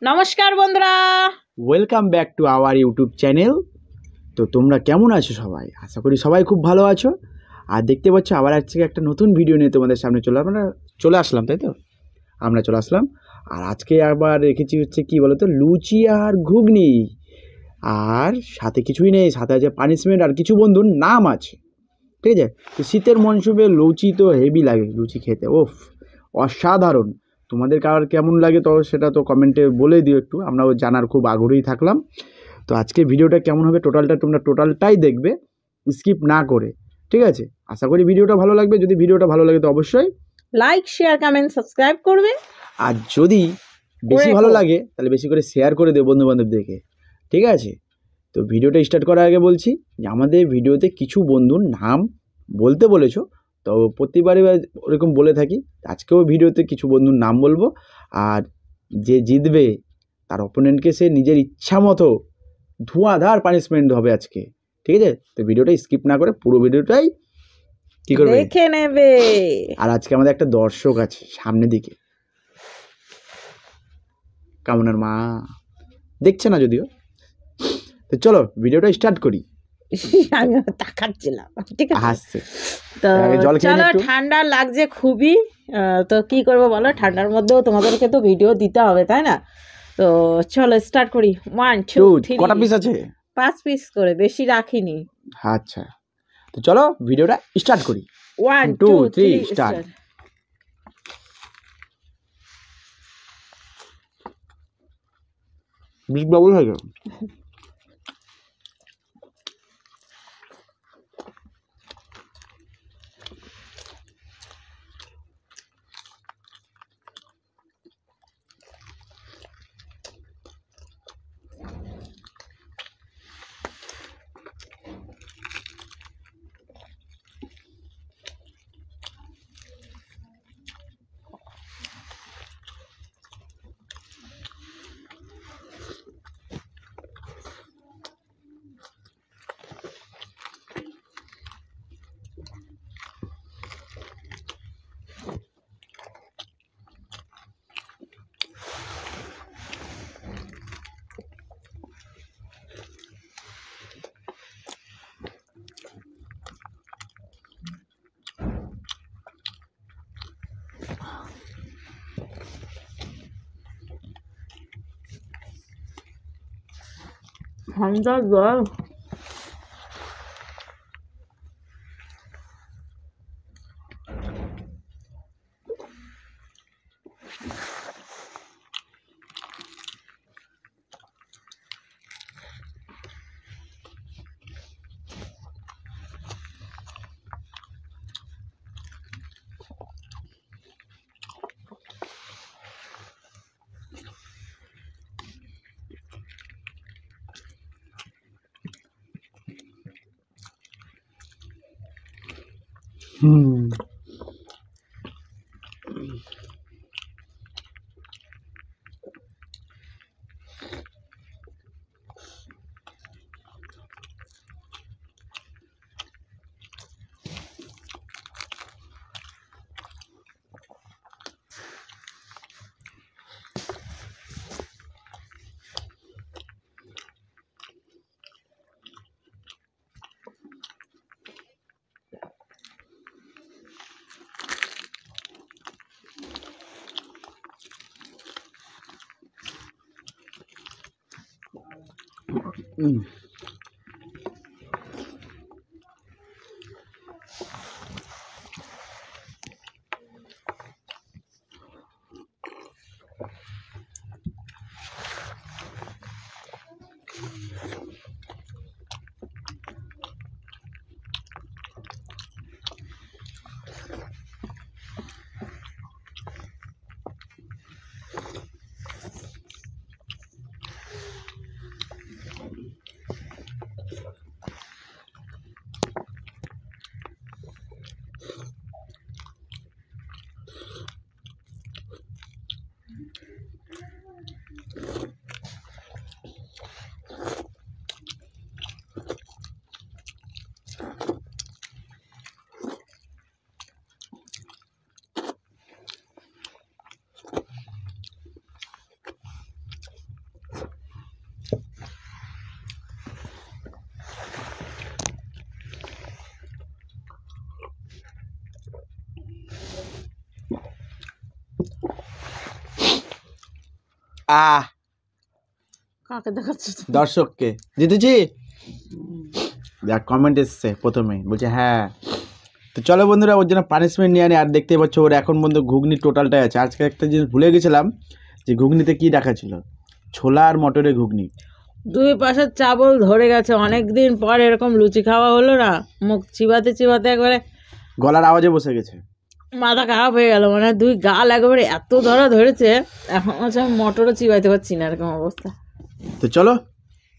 নমস্কার বন্ধুরা, welcome back to our YouTube channel. তো তোমরা কেমন আছো সবাই? আশা করি সবাই খুব ভালো আছো। আর দেখতে পাচ্ছ আবার আজকে একটা নতুন ভিডিও নিয়ে তোমাদের সামনে চলে আসলাম, তাই তো? আমরা চলে আসলাম। আর আজকে আবার রেখেছি হচ্ছে কি বলো তো, লুচি আর ঘুগনি। আর সাথে কিছুই নেই, সাথে আছে পানিশমেন্ট আর কিছু বন্ধুর নাম আছে, ঠিক আছে? তো শীতের মরশুমে লুচি তো হেভি লাগে, লুচি খেতে ওফ অসাধারণ। তোমাদের কার কেমন লাগে তো সেটা তো কমেন্টে বলে দিও একটু, আমরাও জানার খুব আগ্রহী থাকলাম। তো আজকে ভিডিওটা কেমন হবে তোমরা টোটালটাই দেখবে, স্কিপ না করে, ঠিক আছে? আশা করি ভিডিওটা ভালো লাগবে। যদি ভিডিওটা ভালো লাগে তো অবশ্যই লাইক শেয়ার কমেন্ট সাবস্ক্রাইব করবে। আর যদি বেশি ভালো লাগে তাহলে বেশি করে শেয়ার করে দেবো বন্ধু বান্ধবদেরকে, ঠিক আছে? তো ভিডিওটা স্টার্ট করার আগে বলছি যে আমাদের ভিডিওতে কিছু বন্ধুর নাম বলতে বলেছো, তো প্রতিবারই ওরকম বলে থাকি। আজকেও ভিডিওতে কিছু বন্ধুর নাম বলবো, আর যে জিতবে তার অপোনেন্টকে সে নিজের ইচ্ছা মতো ধোঁয়াধার পানিশমেন্ট হবে আজকে, ঠিক আছে? তো ভিডিওটা স্কিপ না করে পুরো ভিডিওটাই কি করবে দেখে নেবে। আর আজকে আমাদের একটা দর্শক আছে সামনের দিকে, কামনার মা দেখছে না যদিও। তো চলো ভিডিওটা স্টার্ট করি। আমি তাকাচ্ছিলাম, ঠিক আছে? হাসছে তো জল খেয়ে চলো, একটু। ঠান্ডা লাগছে খুবই। তো কি করবো বলো, ঠান্ডার মধ্যেও তোমাদেরকে তো ভিডিও দিতে হবে, তাই না? তো চলো স্টার্ট করি। 1 2 3। কটা পিস আছে? 5 পিস করে, বেশি রাখিনি। আচ্ছা, তো চলো ভিডিওটা স্টার্ট করি। 1 2 2 3 3 স্টার্ট। স্টার্ট। বিশ বাবুল হয়ে গেল। ঠান্ডা জল। কাকে দেখাচ্ছ? দর্শককে জিতেছি। দেখ কমেন্ট এসছে প্রথমে, বলছে হ্যাঁ। তো চলো বন্ধুরা, ওর জন্য পানিশমেন্ট নিয়ে আনি। আর দেখতে পাচ্ছ ওর এখন বন্ধু ঘুগনি টোটালটাই আছে। আজকে একটা জিনিস ভুলে গেছিলাম, যে ঘুগনিতে কি রাখা ছিল, ছোলা আর মটরের ঘুগনি। দুই পাশের চাবল ধরে গেছে, অনেক দিন পর এরকম লুচি খাওয়া হলো না, মুখ চিবাতে চিবাতে একবারে গলার আওয়াজে বসে গেছে, মাথা খারাপ হয়ে গেল। মানে দুই গাল একেবারে এত ধরেছে, এখন হচ্ছে আমি মটরও চিবাইতে পারছি না, এরকম অবস্থা। তো চলো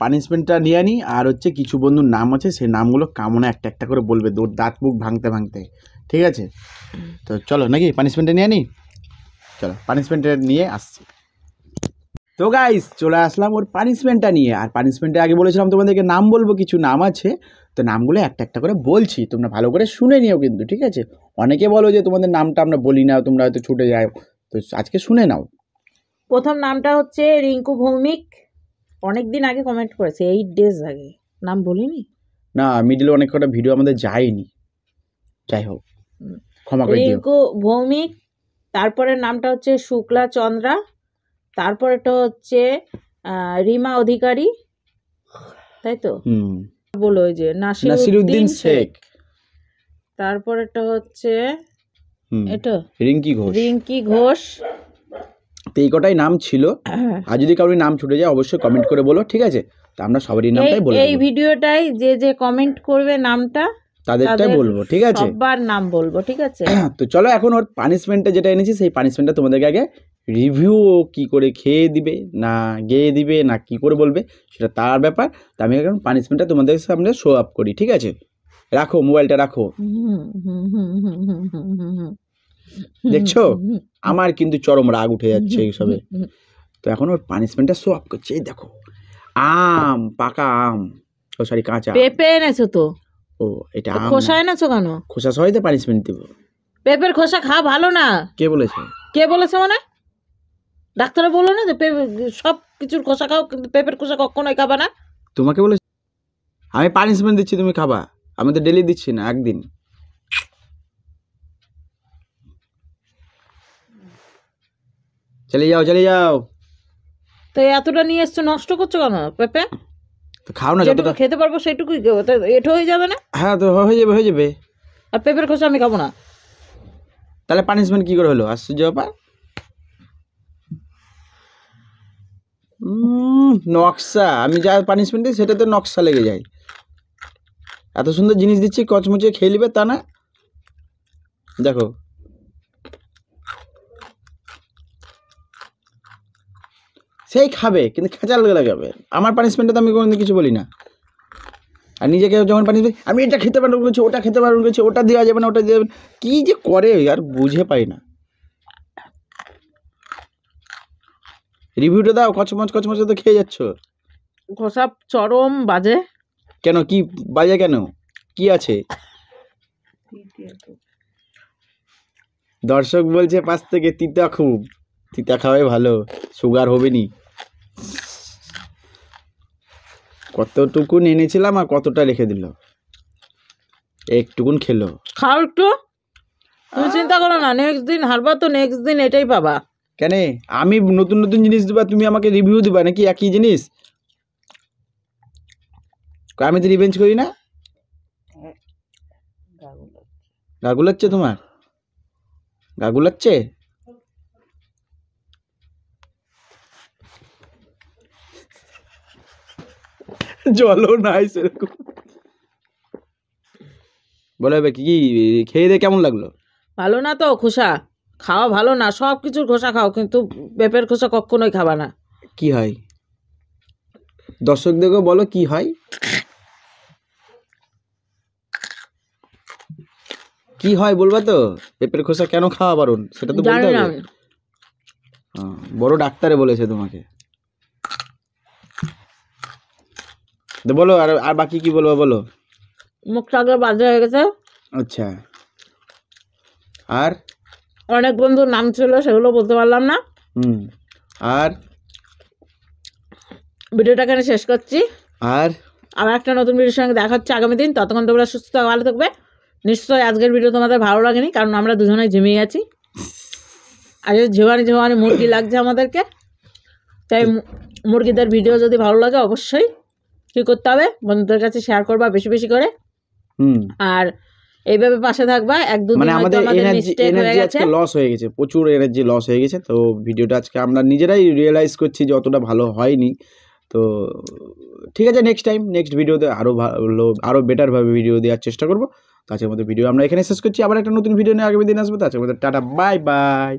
পানিশমেন্টটা নিয়ে আনি। আর হচ্ছে কিছু বন্ধুর নাম আছে, সেই নামগুলো কামনা একটা একটা করে বলবে, তোর দাঁত মুখ ভাঙতে ভাঙতে, ঠিক আছে? তো চলো নাকি পানিশমেন্টটা নিয়ে আনি, চলো পানিশমেন্টটা নিয়ে আসছি। তো গাইস চলে আসলাম ওর পানিশমেন্টটা নিয়ে। আর পানিশমেন্টের আগে বলেছিলাম তোমাদেরকে নাম বলবো, কিছু নাম আছে, তো নামগুলো একটা একটা করে বলছি, তোমরা ভালো করে শুনে নিও কিন্তু, ঠিক আছে? অনেকে বলো যে তোমাদের নামটা আমরা বলি না, তোমরা হয়তো ছুটে যাও, তো আজকে শুনে নাও। প্রথম নামটা হচ্ছে রিঙ্কু ভৌমিক। অনেকদিন আগে কমেন্ট করেছে, 8 days আগে। নাম বলিনি না, মিডিলে অনেক কটা ভিডিও আমাদের যায়নি, যাই হোক ক্ষমা করে দিও। রিঙ্কু ভৌমিক। তারপরে নামটা হচ্ছে শুক্লা চন্দ্রা। তারপরেটা হচ্ছে রিমা অধিকারী, তাই তো? বলো ওই যে নাসিরউদ্দিন শেখ। তারপরেটা হচ্ছে এটা রিঙ্কি ঘোষ। তো এই কটাই নাম ছিল। আর যদি কারোর নাম ছুটে যায় অবশ্যই কমেন্ট করে বলো, ঠিক আছে? তো আমরা সবারই নামটাই বলবো। এই ভিডিওটাই যে কমেন্ট করবে নামটা, তাদেরটাই বলবো, ঠিক আছে? সবার নাম বলবো, ঠিক আছে? তো চলো এখন ওর পানিশমেন্টটা যেটা এনেছি, সেই পানিশমেন্টটা তোমাদেরকে আগে রিভিউ, কি করে খেয়ে দিবে না গেয়ে দিবে না কি করে বলবে সেটা তার ব্যাপার। তো আমি এখন পানিশমেন্টটা তোমাদের সামনে শো আপ করি, ঠিক আছে? রাখো মোবাইলটা, রাখো। দেখছো আমার কিন্তু চরম রাগ উঠে যাচ্ছে এইসবে। তো এখন ওর পানিশমেন্টটা শো আপ করছে। এই দেখো আম, পাকা আম, ও সরি কাঁচা পেঁপে এনেছো তো? ও এটা আম। খোসা এনেছো কেন? খোসা সহিতে পানিশমেন্ট দেবো? পেঁপের খোসা খাওয়া ভালো না। কে বলেছে? কে বলেছে মানে? ডাক্তাররা বললো না যে সব কিছুর খোসা খাও, কিন্তু পেঁপের খোসা কখনোই খাবা না। তোমাকে বলেছে? আমি পানিশমেন্ট দিচ্ছি, তুমি খাবা? আমি তো ডেলি দিচ্ছি না, একদিন। চলে যাও। তো এতটা নিয়ে এসছো, নষ্ট করছো কেন পেঁপে? তো খাও না, যতটুকু খেতে পারবো সেটুকুই খাবো, তো এটো হয়ে যাবে না? হ্যাঁ তো হয়ে যাবে। আর পেঁপের খোসা আমি খাবো না। তাহলে পানিশমেন্ট কি করে হলো? আশ্চর্য ব্যাপার। নকশা, আমি যা পানিশমেন্ট দিই সেটাতে নকশা লেগে যায়। এত সুন্দর জিনিস দিচ্ছি, কচমচে খেয়ে নিবে তা না। দেখো সেই খাবে, কিন্তু খেঁচা লাগাবে। আমার পানিশমেন্টে তো আমি কোনো কিছু বলি না। আর নিজেকে যখন পানিশমেন্ট, আমি এটা খেতে পারবো বলছি, ওটা খেতে পারবো বলছি, ওটা দেওয়া যাবে না, ওটা দেওয়া যাবে না, কী যে করে আর বুঝে পাই না। রিভিউটা দাও, কচমচ তো খেয়ে যাচ্ছ। খোসা চরম বাজে। কেন, কি বাজে কেন, কি আছে? দর্শক বলছে পাশ থেকে তিতা, খুব তিতা খাওয়াই ভালো, সুগার হবে নি। কতটুকুন এনেছিলাম আর কতটা রেখে দিল, একটুকুন খেলো। খাও একটু, তুমি চিন্তা করো না, নেক্সট দিন হারবা তো নেক্সট দিন এটাই পাবা। কেন আমি নতুন নতুন জিনিস দিবা, তুমি আমাকে রিভিউ দিবা নাকি একই জিনিস? আমি তো রিভেঞ্জ করি না। গা গুলাচ্ছে তোমার? গা গুলাচ্ছে? জলও নাই সেরকম। বলো এবার কি খেয়ে দিয়ে কেমন লাগলো? ভালো না তো খোসা খাওয়া ভালো না, সব কিছুর খোসা খাও, কিন্তু পেঁপের খোসা কখনোই খাবা না। কি হয় দর্শকদেরকে বলো, কি হয়? কি হয় বলবা তো? পেঁপের খোসা কেন খাওয়া বারণ সেটা তো বলতে হবে। বড় ডাক্তারে বলেছে তোমাকে, তো বলো। আর বাকি কি বলবো বলো? মুখটা আগে বাজে হয়ে গেছে। আচ্ছা, আর অনেক বন্ধুর নাম ছিল, সেগুলো বলতে পারলাম না। আর ভিডিওটা এখানে শেষ করছি। আর একটা নতুন ভিডিওর সঙ্গে দেখা হচ্ছে আগামী দিন। ততক্ষণ তোমরা সুস্থ ভালো থাকবে। নিশ্চয়ই আজকের ভিডিও তোমাদের ভালো লাগেনি, কারণ আমরা দুজনেই ঝিমিয়ে গেছি। আর ঝিমানি মুরগি লাগছে আমাদেরকে। তাই মুরগিদের ভিডিও যদি ভালো লাগে অবশ্যই কী করতে হবে, বন্ধুদের কাছে শেয়ার করবা বেশি বেশি করে। আর এইভাবে পাশে থাকবা। এক দুদিন মানে আমাদের মিস্টেক হয়ে গেছে, লস হয়ে গেছে, প্রচুর এনার্জি লস হয়ে গেছে। তো ভিডিওটা আজকে আমরা নিজেরাই রিয়েলাইজ করছি যে অতটা ভালো হয়নি। তো ঠিক আছে, নেক্সট ভিডিওতে আরও বেটারভাবে ভিডিও দেওয়ার চেষ্টা করবো। তো আজকের মতো ভিডিও আমরা এখানে শেষ করছি। আবার একটা নতুন ভিডিও নিয়ে আগামী দিন আসবো। তো আজকের মতো টাটা, বাই বাই।